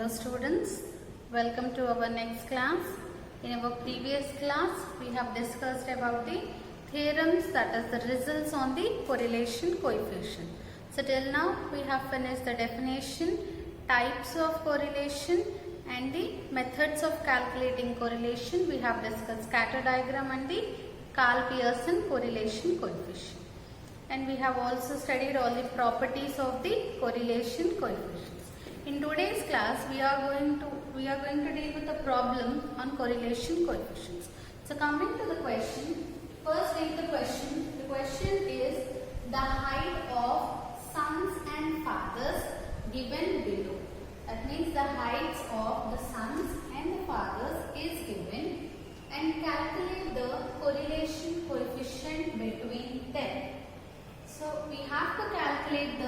Hello students, welcome to our next class. In our previous class, we have discussed about the theorems, that is the results on the correlation coefficient. So till now we have finished the definition, types of correlation and the methods of calculating correlation. We have discussed scatter diagram and the Karl-Pearson correlation coefficient. And we have also studied all the properties of the correlation coefficients. In today's class, we are going to deal with a problem on correlation coefficients. So coming to the question, first read the question. The question is the height of sons and fathers given below. That means the heights of the sons and the fathers is given, and calculate the correlation coefficient between them. So we have to calculate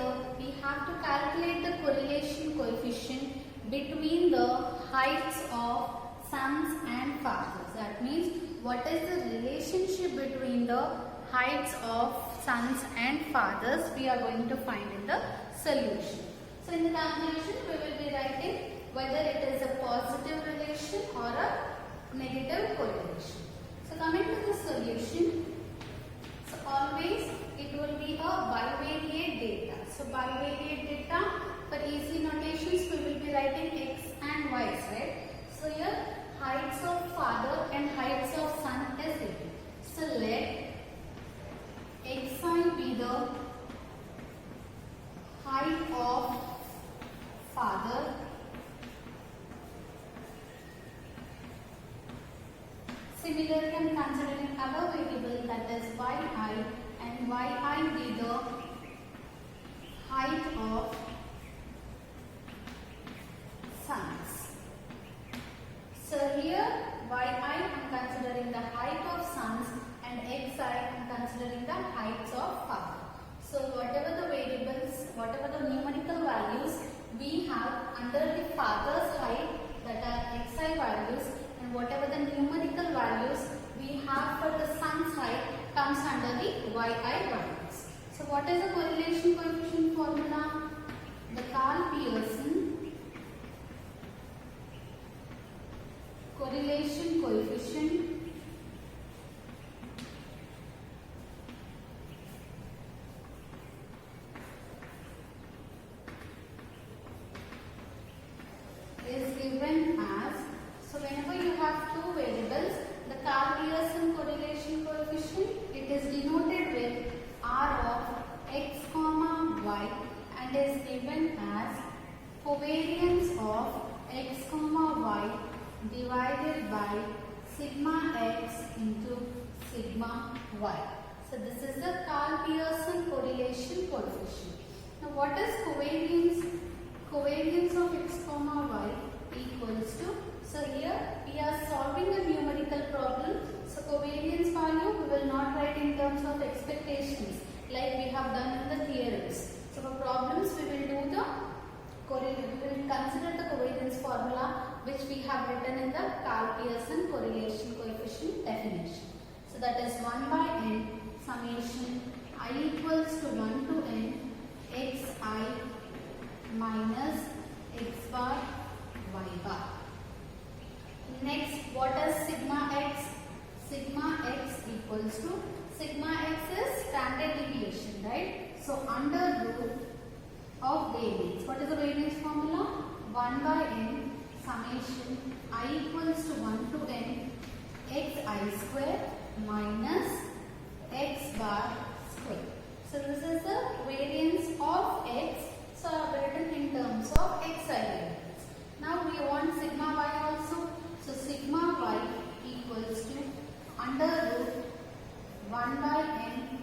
the correlation coefficient between the heights of sons and fathers. That means what is the relationship between the heights of sons and fathers we are going to find in the solution. So in the calculation we will be writing whether it is a positive relation or a negative correlation. So coming to the solution, so always it will be a bivariate data. So bivariate data, for easy notations we will be writing x and y, right? So here heights of father and heights of son is given. So let xi be the height of father, similarly I am considering other variable, that is yi, and yi be the height of sons. So here yi I am considering the height of sons and xi I am considering the heights of father. So whatever the variables, whatever the numerical values we have under the father's height, that are xi values, and whatever the numerical values we have for the son's height comes under the yi values. So what is the correlation coefficient formula? The Karl-Pearson correlation coefficient is given as, so whenever you have two variables, the Karl-Pearson correlation coefficient, it is denoted with r of x comma y and is given as covariance of x comma y divided by sigma x into sigma y. So this is the Karl-Pearson correlation coefficient. Now what is covariance? Covariance of x comma y equals to, so here we are solving a numerical problem. So covariance value we will not write in terms of expectations like we have done in the theorems. So for problems we will do the correlation, we will consider the covariance formula which we have written in the Karl-Pearson correlation coefficient definition. So that is 1 by n summation I equals to 1 to n xi minus x bar y bar. Next, what is sigma x? Sigma x equals to, sigma x is standard deviation, right? So under root of variance. What is the variance formula? 1 by n summation I equals to 1 to n xi square minus x bar square. So this is the variance of x. So I have written in terms of xi variables. Now we want sigma y also. So sigma y equals to under root 1 by n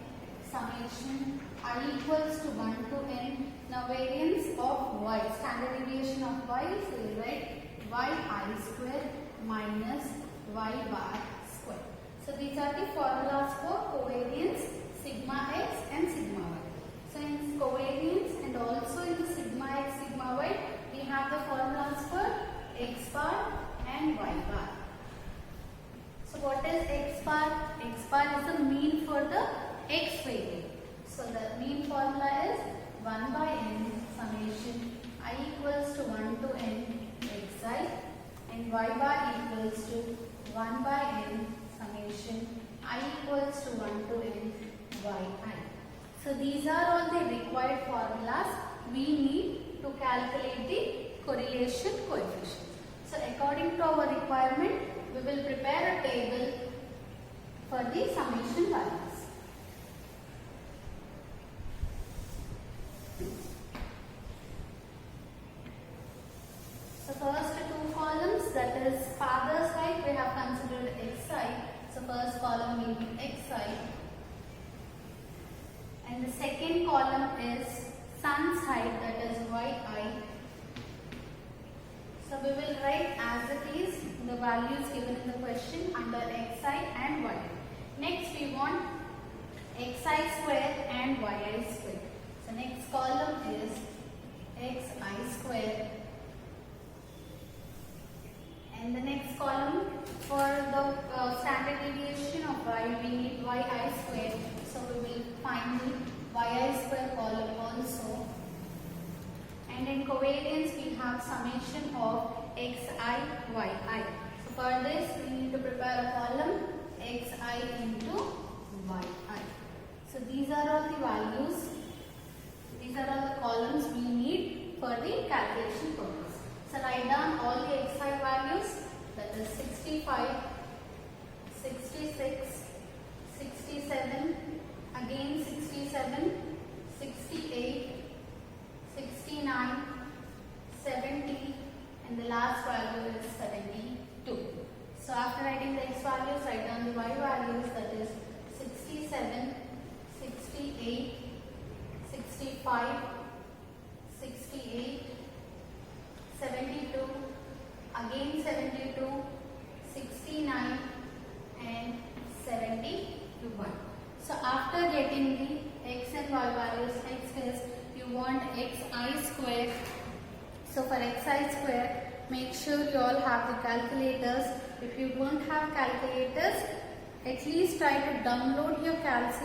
summation I equals to 1 to n. Now variance of y, standard deviation of y, so we write yi square minus y bar square. So these are the formulas for covariance, sigma x and sigma y. So in covariance and also in the sigma x, sigma y, we have the formulas for x bar and y bar. So what is x bar? X bar is the mean for the x variable. So the mean formula is 1 by n summation I equals to 1 to n y bar equals to 1 by n summation I equals to 1 to n yi. So these are all the required formulas we need to calculate the correlation coefficient. So according to our requirement, we will prepare a table for the summation values. So first two columns, that is father's height, we have considered xi. So first column will be xi. And the second column is son's height, that is yi. So we will write as it is the values given in the question under xi and yi. Next we want xi square and yi square. So next column is xi square. And the next column for the standard deviation of y, we need yi square. So we will find the yi square column also. And in covariance we have summation of xi, yi. So for this we need to prepare a column xi into yi. So these are all the values, these are all the columns we need for the calculation purpose. So write down all the xi values, that is 65, 66, 67, again 67, 68, 69, 70, and the last value is 72. So after writing the x values, write down the y values, that is 67, 68, 65, 68, 72, again 72, 69 and 71. So after getting the x and y values, x is you want xi square. So for xi square, make sure you all have the calculators. If you don't have calculators, at least try to download your calcs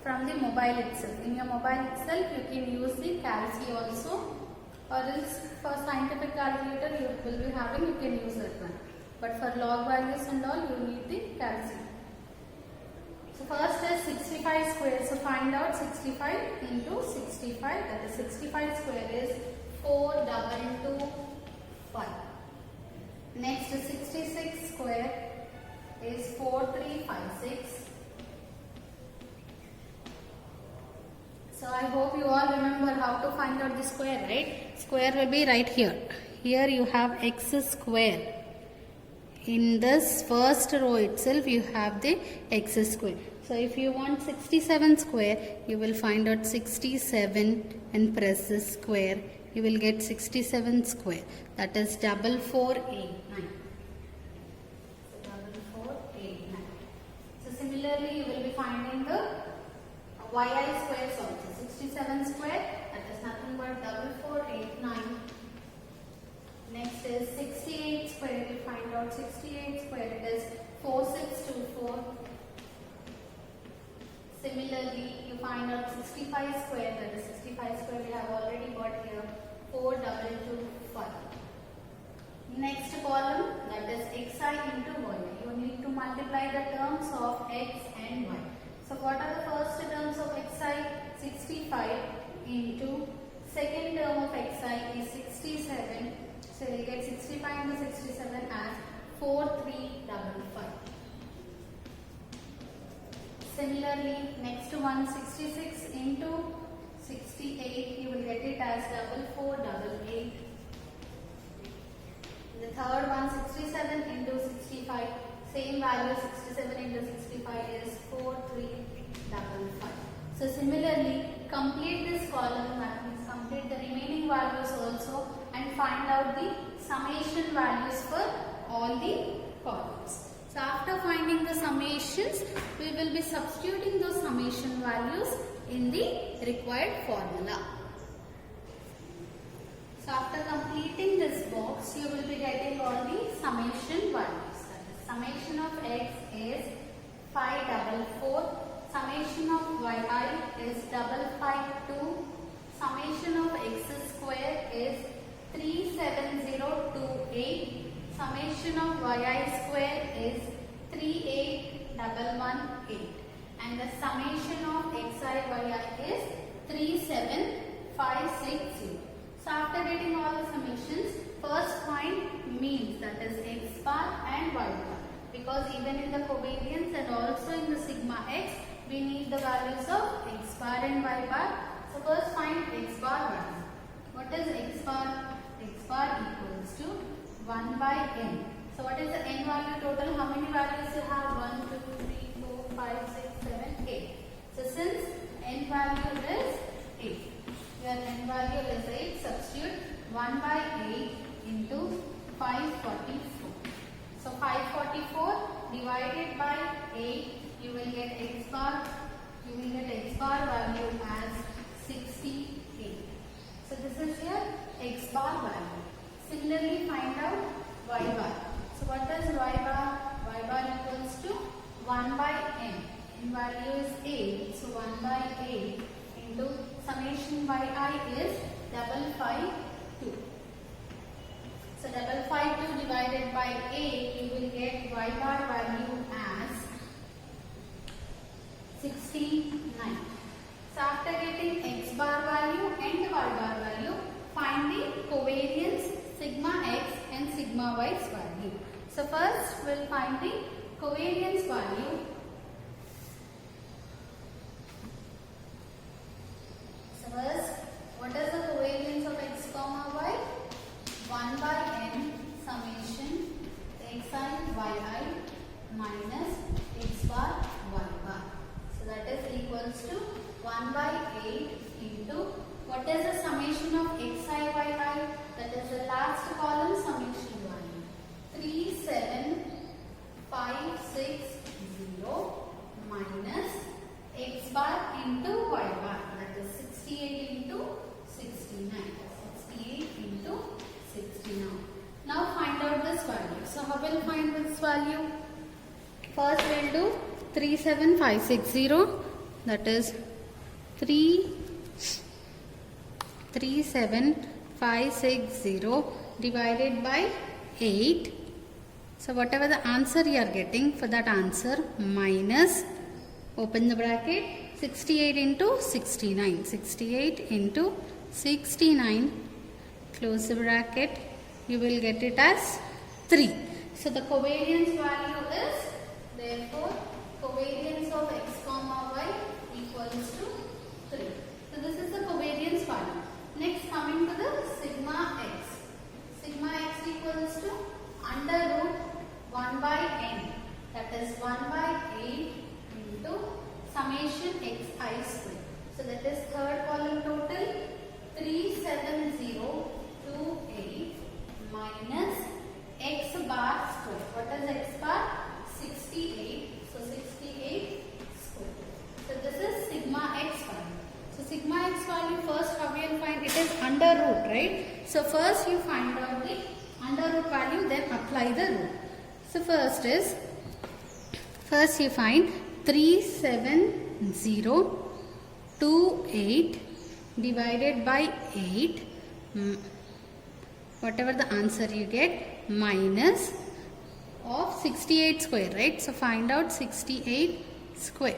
from the mobile itself. In your mobile itself, you can use the calc also. Or else for scientific calculator you will be having, you can use that one. But for log values and all, you need the calc. So first is 65 square. So find out 65 into 65. That is 65 square is 4225. Next is 66 square is 4356. So I hope you all remember how to find out the square, right? Square will be right here. Here you have x square. In this first row itself you have the x square. So if you want 67 square, you will find out 67 and press the square. You will get 67 square. That is 4489. So 4489. So similarly you will be finding the yi squares also. 67 square, that is nothing but 4489. Next is 68 square. We find out 68 square, it is 4624. Similarly, you find out 65 square, that is 65 square we have already got here, 4225. Next column, that is xi into y. You need to multiply the terms of x and y. So what are the first terms of xi? 65 into second term of xi is 67. So we get 65 into 67 as 4355. Similarly, next one 66 into 68, you will get it as 4488. The third one 67 into 65, same value 67 into 65 is 4355. So similarly, complete this column, that means complete the remaining values also and find out the summation values for all the columns. So after finding the summations, we will be substituting those summation values in the required formula. So after completing this box, you will be getting all the summation values. That is, summation of x is 544. Summation of yi is 552. Summation of x square is 37028. Summation summation of yi square is 38118 and the summation of xi yi is 37560. So after getting all the summations, first find means, that is x bar and y bar, because even in the covariance and also in the sigma x we need the values of x bar and y bar. So first find x bar value. What is x bar? X bar equals to 1 by n. So what is the n value total? How many values you have? 1, 2, 3, 4, 5, 6, 7, 8. So since n value is 8, your n value is 8, substitute 1 by 8 into 544. So 544 divided by 8, you will get x bar. You will get x bar value as 68. So this is your x bar value. Similarly, find out y bar. So what is y bar? Y bar equals to 1 by n. N value is 8. So 1 by 8 into summation yi is 552. So 552 divided by 8, you will get y bar value as 69. So after getting x bar value and y bar value, find the covariance sigma x and sigma y's value. So first we'll find the covariance value. So first, what is the covariance of x comma y? 1 by n summation xi yi minus x bar y bar. So that is equals to 1 by 8 into, what is the summation of xi yi? That is the last column summation value. 37560 minus x bar into y bar. That is 68 into 69. 68 into 69. Now find out this value. So how will find this value? First we'll do 37560. That is 37560 divided by 8. So whatever the answer you are getting, for that answer minus, open the bracket, 68 into 69. 68 into 69, close the bracket, you will get it as 3. So the covariance value is, therefore covariance of x comma y equals to 3. So this is the covariance value. Next, coming to the sigma x. Sigma x equals to under root 1 by n. That is 1 by 8 into summation xi square. So that is third column total 37028 minus x bar square. What is x bar? 68. So 68 square. So this is sigma x value. So sigma x value, first how we will find? It is under root, right? So first you find out the under root value, then apply the root. So first you find 37028 divided by 8, whatever the answer you get, minus of 68 square, right? So find out 68 square.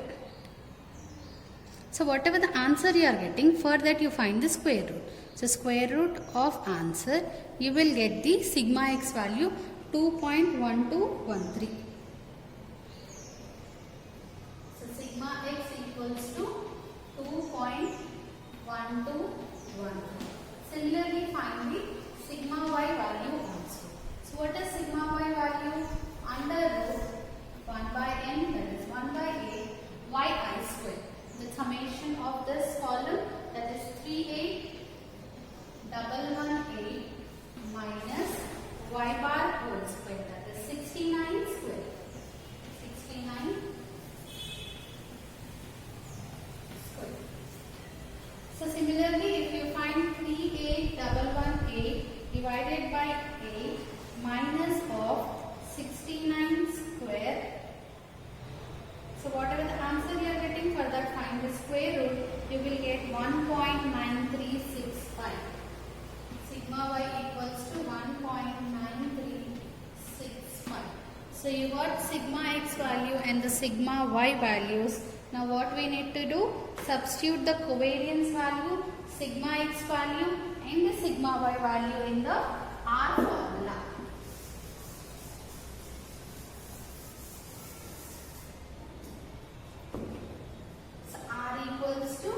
So whatever the answer you are getting, for that you find the square root. So square root of answer, you will get the sigma x value 2.1213. So sigma x equals to 2.1213. Similarly, find the sigma y value also. So what is sigma y value? Under root 1 by n, that is 1 by 8 yi square. The summation of this column, that is 38118 minus y bar whole square, that is 69 square. 69 square. So similarly, if you find 38118 divided by 8 minus of 69 square, so whatever the answer you are getting, for that find the square root, you will get 1.9365. Sigma y equals to 1.9365. So you got sigma x value and the sigma y values. Now what we need to do? Substitute the covariance value, sigma x value and the sigma y value in the R formula. So R equals to,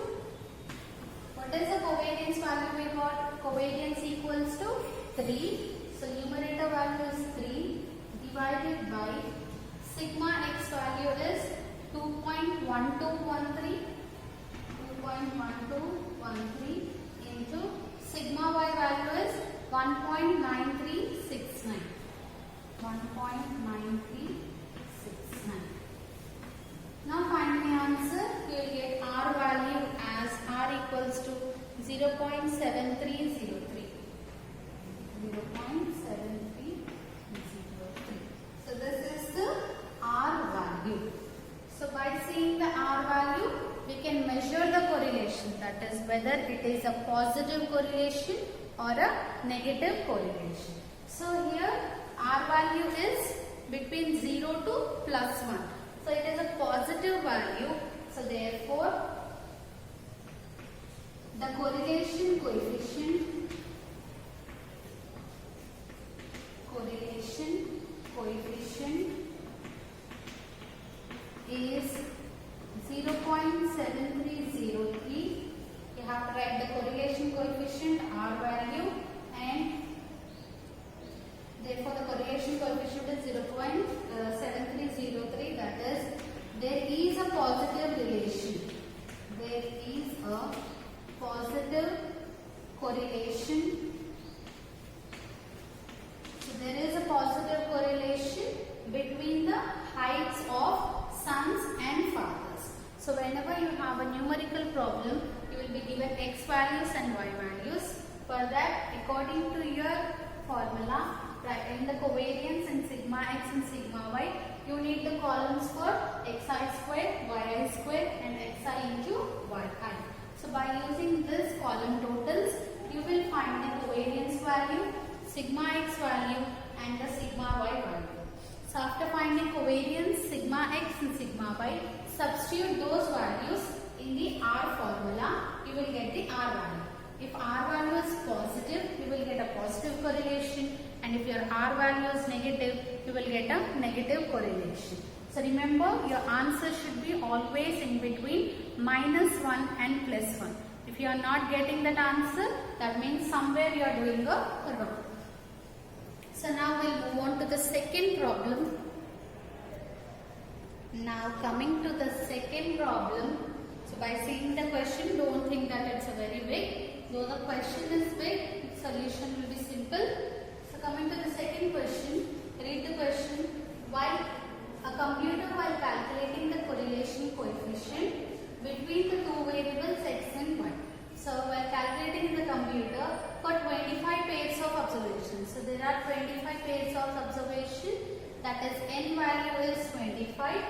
what is the covariance value we got? Covariance equals to 3. So numerator value is 3 divided by sigma x value is 2.1213 into sigma y value is 1.9369. Now find the answer. You will get R value as R equals to 0.7303. 0.7303. So this is the R value. So by seeing the R value, we can measure the correlation, that is whether it is a positive correlation or a negative correlation. So here R value is between 0 to +1. So it is a positive value. So therefore the correlation coefficient is 0.7303. You have to write the correlation coefficient R value, and therefore the correlation coefficient is 0.7303. That is, there is a positive relation. There is a positive correlation. So there is a positive correlation between the heights of sons and fathers. So whenever you have a numerical problem, you will be given x values and y values. For that, according to your formula, in the covariance and sigma x and sigma y, you need the columns for xi squared, yi squared and xi into yi. So by using this column totals, you will find the covariance value, sigma x value and the sigma y value. So after finding covariance, sigma x and sigma y, substitute those values in the R formula, you will get the R value. If R value is positive, you will get a positive correlation, and if your R value is negative, you will get a negative correlation. So remember, your answer should be always in between -1 and +1. If you are not getting that answer, that means somewhere you are doing a wrong. So now we'll move on to the second problem. Now coming to the second problem. So by seeing the question, don't think that it's a very big. Though the question is big, solution will be simple. So coming to the second question, read the question. Why a computer, while calculating the correlation coefficient between the two variables x and y. So while calculating in the computer, for 25 pairs of observations. So there are 25 pairs of observation, that is n value is 25.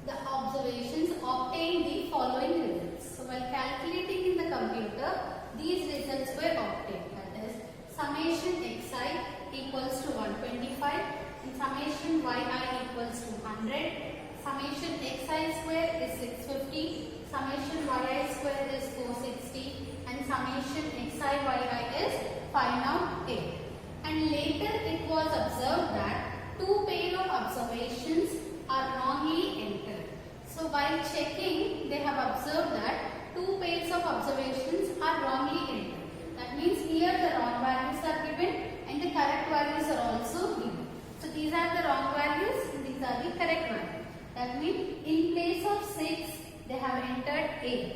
The observations obtain the following results. So while calculating in the computer, these results were obtained. That is, summation xi equals to 125 and summation yi equals to 100. Summation xi square is 650. Summation yi square is 460. And summation xi yi is 508. And later it was observed that two pair of observations are wrongly entered. So while checking, they have observed that two pairs of observations are wrongly entered. That means here the wrong values are given and the correct values are also given. So these are the wrong values and these are the correct values. That means in place of 6, they have entered 8.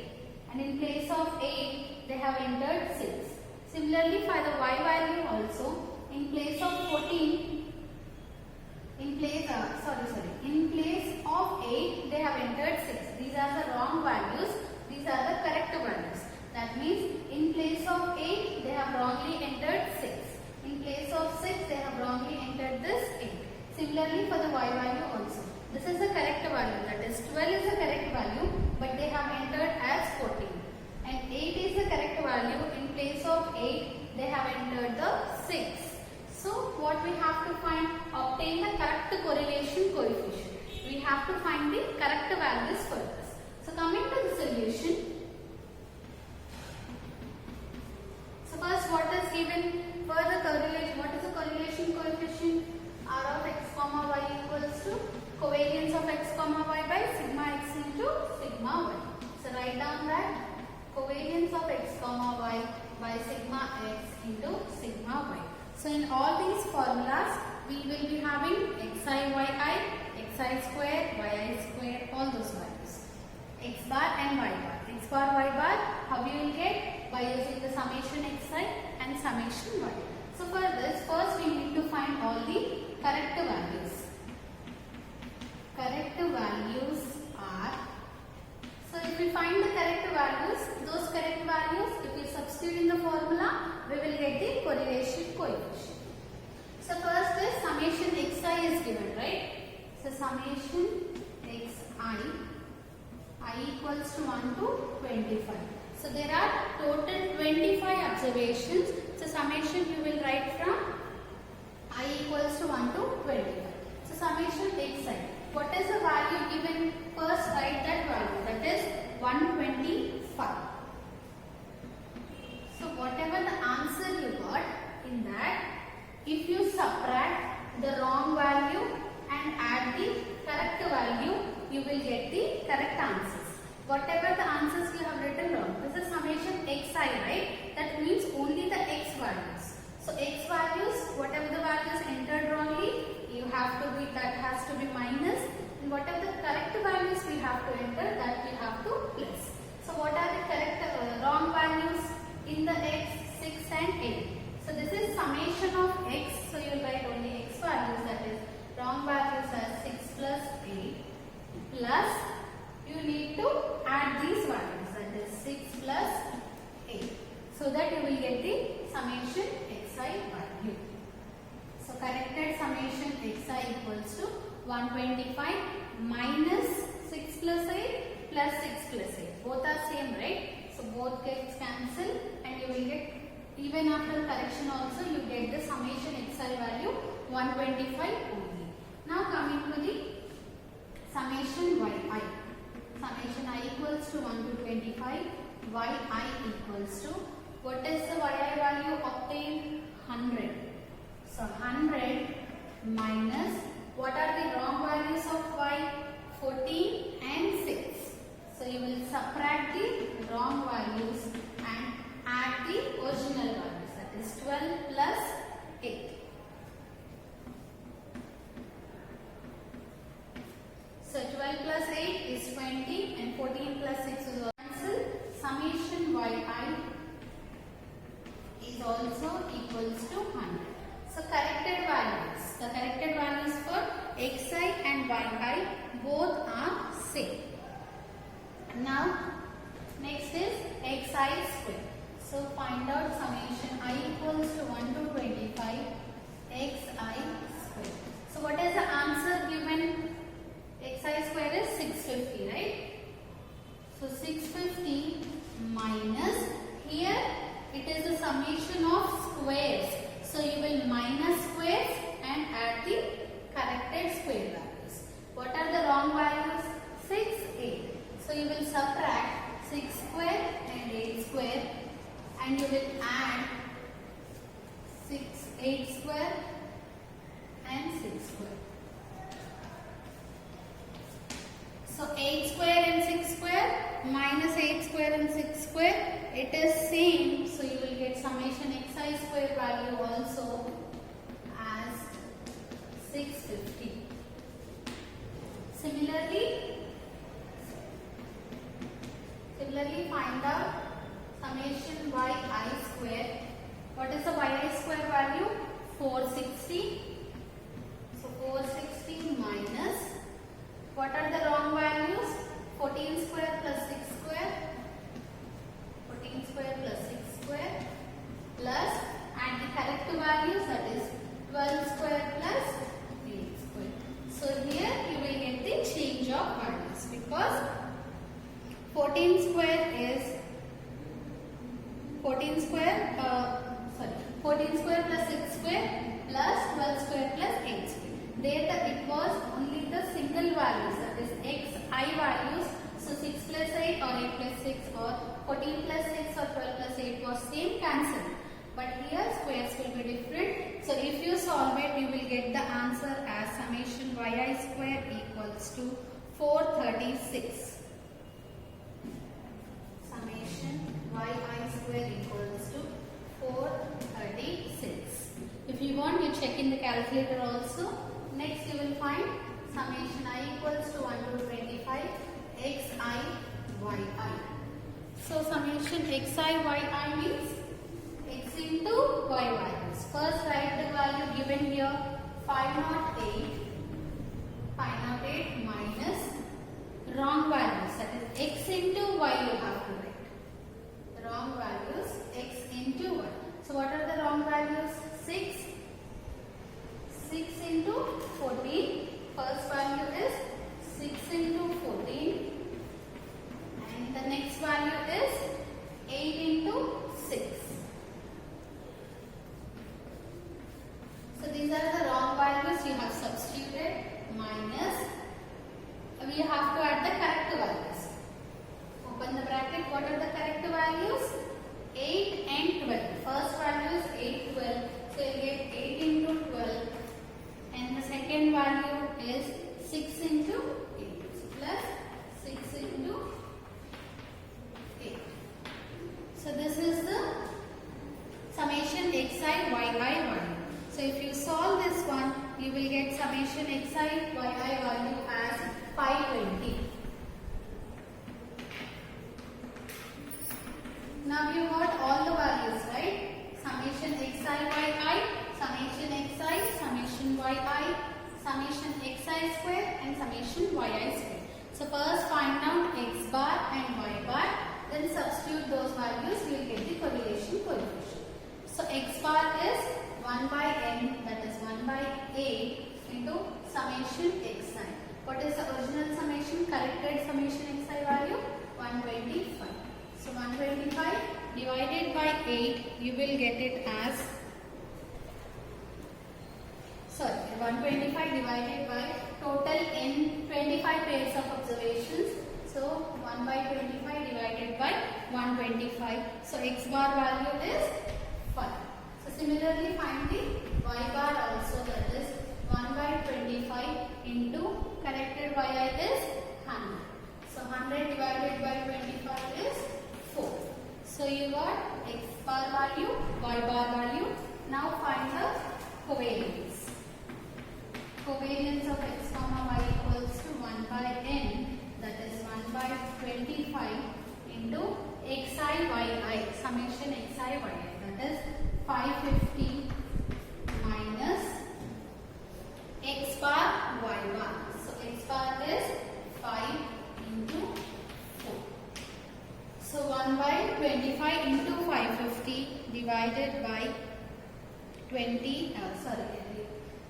And in place of 8, they have entered 6. Similarly, for the y value also, in place of 14, in place of 8, they have entered 6. These are the wrong values. These are the correct values. That means in place of 8, they have wrongly entered 6. In place of 6, they have wrongly entered this 8. Similarly, for the y value also. This is the correct value. That is 12 is the correct value, but they have entered as 14. And 8 is the correct value. In place of 8, they have entered the 6. So what we have have to obtain the correct correlation coefficient. We have to find the correct values for this. So coming to the solution. So first, what is given for the correlation? What is the correlation coefficient? R of x comma y equals to covariance of x comma y by sigma x into sigma y. So write down that covariance of x comma y by sigma x into sigma y. So in all these formulas, we will be having xi square, yi square, all those values. X bar and y bar. X bar, y bar, how you will get? By using the summation xi and summation y. So for this, first we need to find all the correct values. Correct values are, so if we find the correct values, those correct values, if we substitute in the formula, we will get the correlation coefficient. So first is summation xi is given, right? So summation xi, I equals to 1 to 25. So there are total 25 observations. So summation you will write from I equals to 1 to 25. So summation xi. What is the value given? First write that value, that is 125. So whatever the answer you got in that, if you subtract the wrong value and add the correct value, you will get the correct answers. Whatever the answers you have written wrong, this is summation xi, right? That means only the x values. So x values, whatever the values entered wrongly, you have to be, that has to be minus, and whatever the correct values we have to enter, that we have to plus. So what are the correct wrong values in the x, 6 and 8? So this is summation of x, so you will write only x values, that is wrong values are 6 plus 8, plus you need to add these values, that is 6 plus 8, so that you will get the summation xi value. So corrected summation xi equals to 125 minus 6 plus 8 plus 6 plus 8. Both are same, right? So both gets cancelled and you will get, even after correction also, you get the summation xi value 125 only. Now coming to the summation yi. Summation I equals to 1 to 25, yi equals to, what is the yi value obtained? 100. So 100 minus, what are the wrong values of y? 14 and 6. So you will subtract the wrong values and add the original values, that is 12 plus 8. So 12 plus 8 is 20 and 14 plus 6 is cancelled. Summation yi is also equals to 100. So corrected values. The corrected values for xi and yi both are same. Now next is xi square. So find out summation I equals to 1 to 25 There it was only the single values, that is xi values. So 6 plus 8 or 8 plus 6 or 14 plus 6 or 12 plus 8 was same, cancelled. But here squares will be different. So if you solve it, you will get the answer as summation yi square equals to 436. Summation yi square equals to 436. If you want, you check in the calculator also. Next you will find summation I equals to 1 to 25 xi yi. So summation xi yi means x into y values. First write the value given here 508 minus wrong values, that is x into y you have to write. Wrong values x into y. So what are the wrong values? 6 into 14. First value is 6 into 14 and the next value is 8 into 6. So these are the wrong values you have substituted, minus we have to add the correct values. Open the bracket. What are the correct values? 8 and 12. First value is 8, 12. So you get 8 into 12 and the second value is 6 into 8 plus 6 into 8. So this is the summation xi yi value. So if you solve this one, you will get summation xi yi value as 520. Now you got all the values, right? Summation xi yi, summation xi, summation yi, summation xi square and summation yi square. So first find out x bar and y bar, then substitute those values, you will get the correlation coefficient. So x bar is 1 by n, that is 1 by 8 into summation xi. What is the original summation? Corrected summation xi value? 125. So 125 divided by 8, you will get it as, 125 divided by total n 25 pairs of observations. So 1 by 25 divided by 125. So x bar value is 5. So similarly find the y bar also, that is 1 by 25 into corrected yi is 100. So 100 divided by 25 is 4. So you got x bar value, y bar value. Now find the covariance. Covariance of x comma y equals to 1 by n, that is 1 by 25 into xi yi, summation xi yi, that is 550 minus x bar y bar. So x bar is 5 into 4. So 1 by 25 into 550 divided by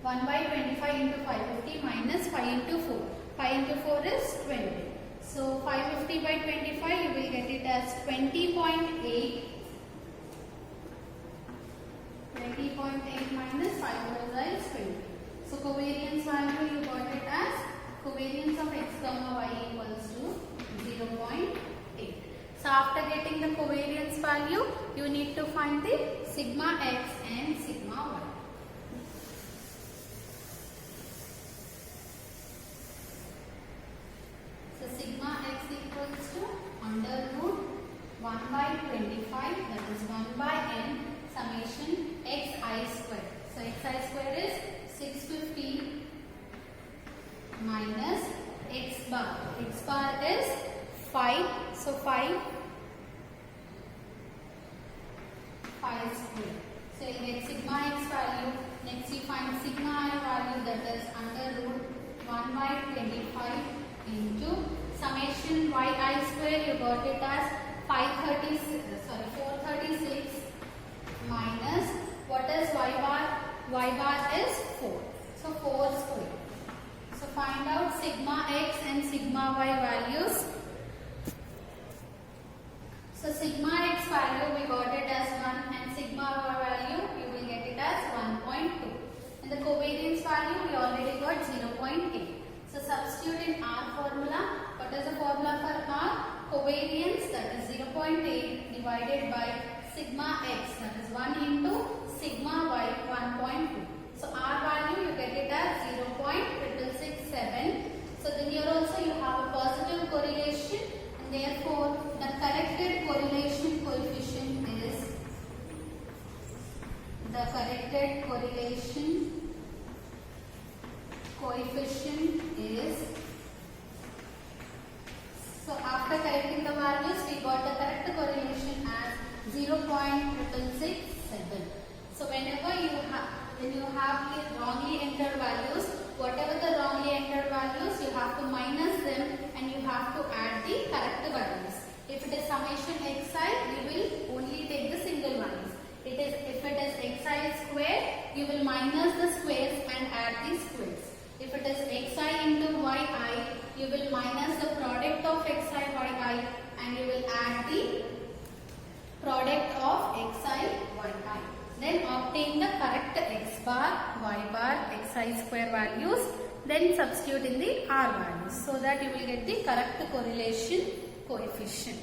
1 by 25 into 550 minus 5 into 4. 5 into 4 is 20. So 550 by 25 you will get it as 20.8. 20.8 minus 5 is 20. So covariance value you got it as covariance of x comma y equals to 0.8. So after getting the covariance value, you need to find the sigma x and sigma y. So sigma x equals to under root 1 by 25, that is 1 by n summation xi square. So xi square is 650 minus x bar. X bar is 5. So 5 square. So you get sigma x value. Next you find sigma I value, that is under root 1 by 25 into summation yi square. You got it as 436 minus what is y bar? Y bar is 4. So 4 square. So find out sigma x and sigma y values. So sigma x value we got it as 1 and sigma y value you will get it as 1.2. And the covariance value we already got divided by sigma x, that is 1 into sigma y 1.2. So R value you get it as 0.6667. So then here also you have a positive correlation, and therefore the corrected correlation coefficient is so after correcting the values we got the correct correlation as 0.6667. So whenever you have the wrongly entered values, whatever the wrongly entered values, you have to minus them and you have to add the correct values. If it is summation xi, you will only take the single values. If it is xi square, you will minus the squares and add the squares. If it is xi into yi, you will minus the product of xi yi and you will add the product of xi yi. Then obtain the correct x bar, y bar, xi square values. Then substitute in the r values so that you will get the correct correlation coefficient.